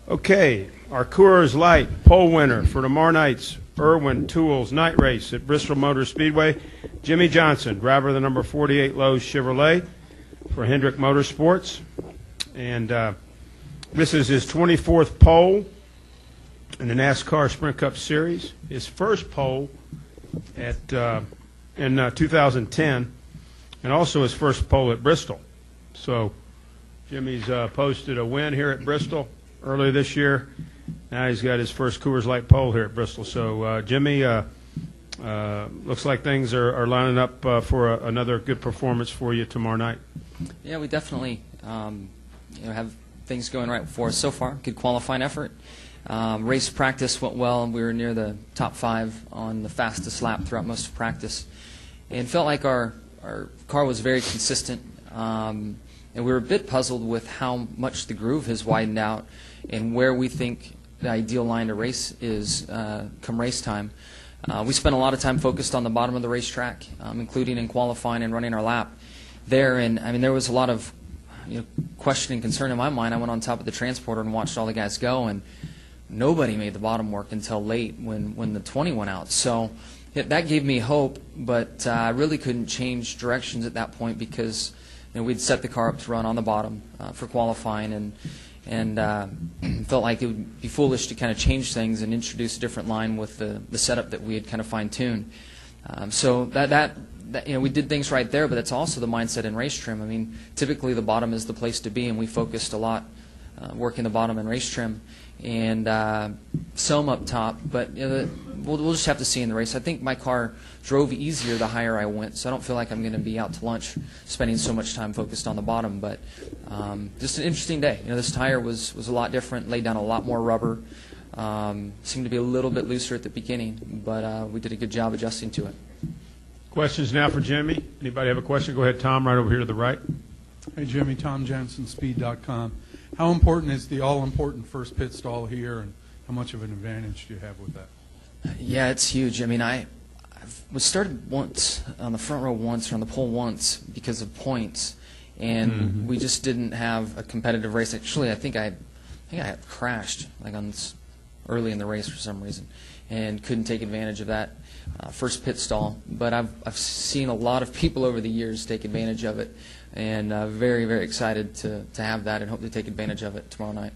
Okay, our Coors Light pole winner for tomorrow night's Irwin Tools night race at Bristol Motor Speedway, Jimmie Johnson, driver of the number 48 Lowe's Chevrolet for Hendrick Motorsports. And this is his 24th pole in the NASCAR Sprint Cup Series. His first pole in 2010, and also his first pole at Bristol. So Jimmie's posted a win here at Bristol earlier this year. Now he's got his first Coors Light pole here at Bristol. So Jimmie, looks like things are lining up for another good performance for you tomorrow night. Yeah, we definitely have things going right for us so far. Good qualifying effort. Race practice went well, and we were near the top 5 on the fastest lap throughout most of practice. And felt like our car was very consistent. And we were a bit puzzled with how much the groove has widened out and where we think the ideal line to race is come race time. We spent a lot of time focused on the bottom of the racetrack, including in qualifying and running our lap there. And I mean, there was a lot of question and concern in my mind. I went on top of the transporter and watched all the guys go, and nobody made the bottom work until late when the 20 went out. So that gave me hope, but I really couldn't change directions at that point because we'd set the car up to run on the bottom for qualifying, and felt like it would be foolish to kind of change things and introduce a different line with the setup that we had kind of fine-tuned. So that we did things right there, but that's also the mindset in race trim. I mean, typically the bottom is the place to be, and we focused a lot working the bottom in race trim and some up top, but we'll just have to see in the race. I think my car drove easier the higher I went, so I don't feel like I'm going to be out to lunch spending so much time focused on the bottom. But just an interesting day. This tire was a lot different, laid down a lot more rubber, seemed to be a little bit looser at the beginning, but we did a good job adjusting to it. Questions now for Jimmie? Anybody have a question? Go ahead, Tom, right over here to the right. Hey, Jimmie, Tom Jensen, Speed.com. How important is the all-important first pit stall here, and how much of an advantage do you have with that? Yeah, it's huge. I mean, I was started once on the front row once or on the pole once because of points, and we just didn't have a competitive race. Actually, I think I had crashed early in the race for some reason, and couldn't take advantage of that first pit stall. But I've seen a lot of people over the years take advantage of it, and very, very excited to have that and hope to take advantage of it tomorrow night.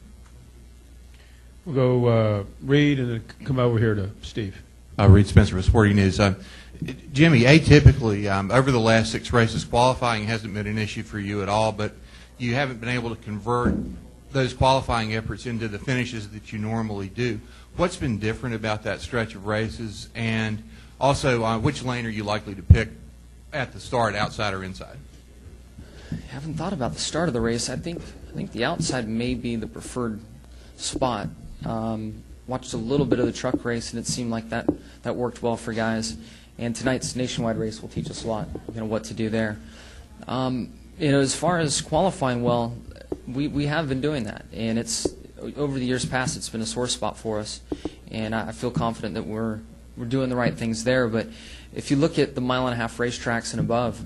We'll go Reed and then come over here to Steve. Reed Spencer with Sporting News. Jimmie, atypically, over the last 6 races, qualifying hasn't been an issue for you at all, but you haven't been able to convert those qualifying efforts into the finishes that you normally do. What's been different about that stretch of races, and also which lane are you likely to pick at the start, outside or inside? I haven't thought about the start of the race. I think the outside may be the preferred spot. Watched a little bit of the truck race, and it seemed like that worked well for guys. And tonight's nationwide race will teach us a lot, what to do there. As far as qualifying well, we have been doing that, and it's over the years past it's been a sore spot for us, and I feel confident that we're doing the right things there. But if you look at the mile-and-a-half racetracks and above,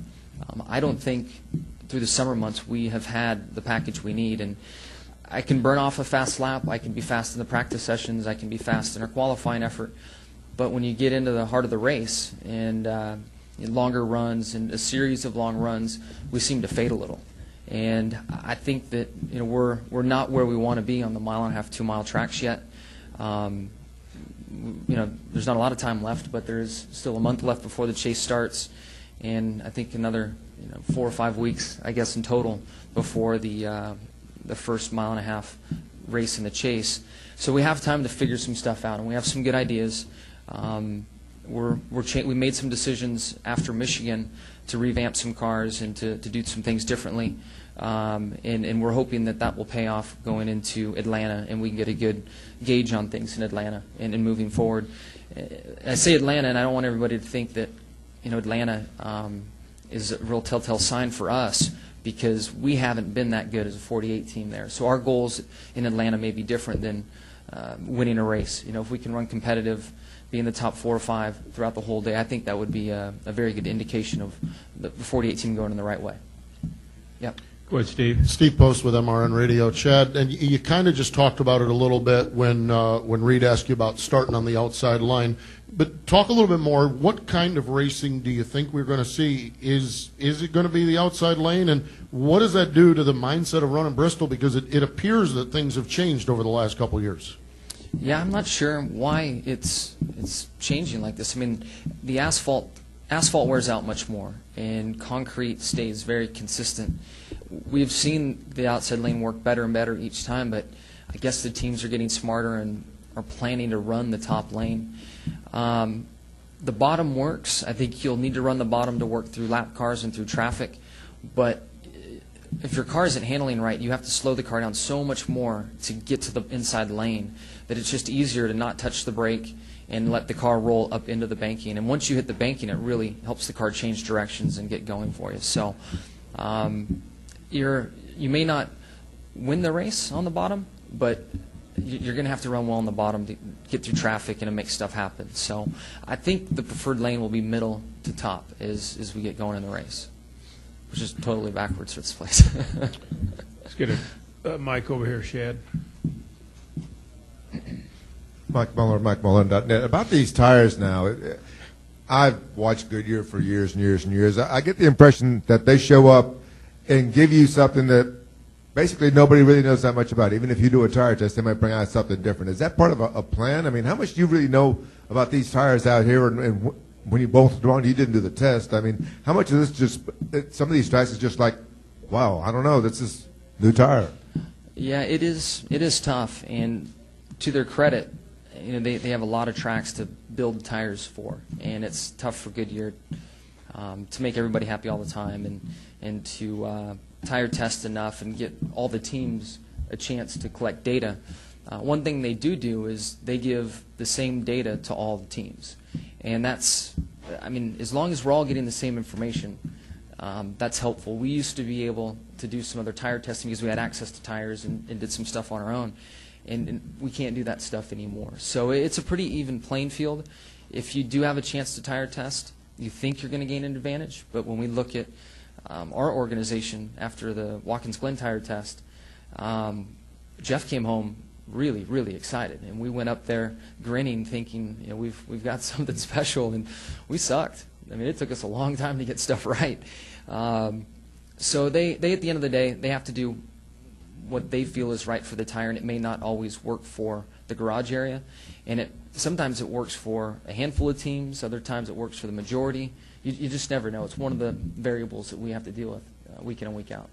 I don't think through the summer months we have had the package we need, and I can burn off a fast lap, I can be fast in the practice sessions, I can be fast in our qualifying effort, but when you get into the heart of the race and in longer runs and a series of long runs, we seem to fade a little. And I think that we're not where we want to be on the mile-and-a-half, 2-mile tracks yet. There's not a lot of time left, but there's still a month left before the chase starts, and I think another 4 or 5 weeks, I guess, in total before the first mile-and-a-half race in the chase. So we have time to figure some stuff out, and we have some good ideas. We made some decisions after Michigan to revamp some cars and to do some things differently, and we're hoping that will pay off going into Atlanta, and we can get a good gauge on things in Atlanta and moving forward. I say Atlanta, and I don't want everybody to think that Atlanta is a real telltale sign for us, because we haven't been that good as a 48 team there. So our goals in Atlanta may be different than winning a race. If we can run competitive, be in the top 4 or 5 throughout the whole day, I think that would be a very good indication of the 48 team going in the right way. Yep. Go ahead, Steve. Steve Post with MRN Radio. Chad, and you kind of just talked about it a little bit when Reed asked you about starting on the outside line. But talk a little bit more. What kind of racing do you think we're going to see? Is it going to be the outside lane? And what does that do to the mindset of running Bristol? Because it appears that things have changed over the last couple of years. Yeah, I'm not sure why it's changing like this. I mean, the asphalt wears out much more, and concrete stays very consistent. We've seen the outside lane work better and better each time, but I guess the teams are getting smarter and are planning to run the top lane. The bottom works. I think you'll need to run the bottom to work through lap cars and through traffic, but if your car isn't handling right, you have to slow the car down so much more to get to the inside lane that it's just easier to not touch the brake and let the car roll up into the banking. And once you hit the banking, it really helps the car change directions and get going for you. So you may not win the race on the bottom, but you're going to have to run well on the bottom to get through traffic and to make stuff happen. So I think the preferred lane will be middle to top as we get going in the race, which is totally backwards for this place. Let's get a mic over here, Shad. Mike Muller, MikeMuller.net. About these tires now, I've watched Goodyear for years and years and years. I get the impression that they show up and give you something that basically nobody really knows that much about. Even if you do a tire test, they might bring out something different. Is that part of a plan? I mean, how much do you really know about these tires out here? And when you both wrong, you didn't do the test. I mean, how much of this just, some of these tracks is just like, wow, I don't know, this is new tire. Yeah, it is tough, and to their credit, they have a lot of tracks to build tires for, and it's tough for Goodyear to make everybody happy all the time and to tire test enough and get all the teams a chance to collect data. One thing they do is they give the same data to all the teams, and that's, I mean, as long as we're all getting the same information, that's helpful. We used to be able to do some other tire testing because we had access to tires and did some stuff on our own. And we can't do that stuff anymore. So it's a pretty even playing field. If you do have a chance to tire test, you think you're going to gain an advantage. But when we look at our organization after the Watkins Glen tire test, Jeff came home really, really excited. And we went up there grinning, thinking, you know, we've got something special. And we sucked. I mean, it took us a long time to get stuff right. So they, at the end of the day, they have to do what they feel is right for the tire, and it may not always work for the garage area. And sometimes it works for a handful of teams, other times it works for the majority. You just never know. It's one of the variables that we have to deal with week in and week out.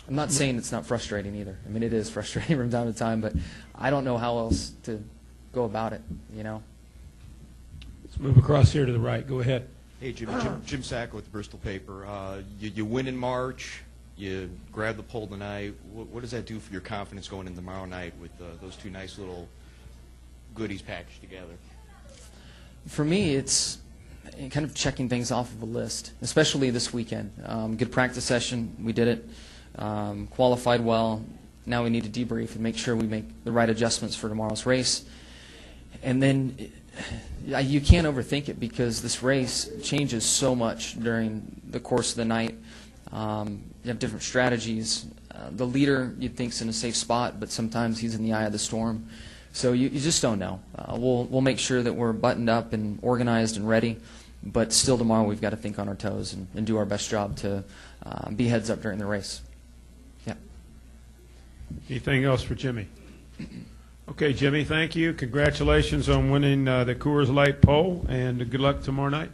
I'm not saying it's not frustrating either. I mean, it is frustrating from time to time, but I don't know how else to go about it, you know. Let's move across here to the right. Go ahead. Hey, Jimmy. Jim Sack with the Bristol Paper. You win in March. You grab the pole tonight. What does that do for your confidence going into tomorrow night with those two nice little goodies packaged together? For me, it's kind of checking things off of a list, especially this weekend. Good practice session. We did it. Qualified well. Now we need to debrief and make sure we make the right adjustments for tomorrow's race. And then you can't overthink it because this race changes so much during the course of the night. You have different strategies. The leader you'd think's in a safe spot, but sometimes he's in the eye of the storm. So you just don't know. We'll make sure that we're buttoned up and organized and ready, but still tomorrow we've got to think on our toes and do our best job to be heads up during the race. Yeah. Anything else for Jimmy? Okay, Jimmy, thank you. Congratulations on winning the Coors Light pole, and good luck tomorrow night.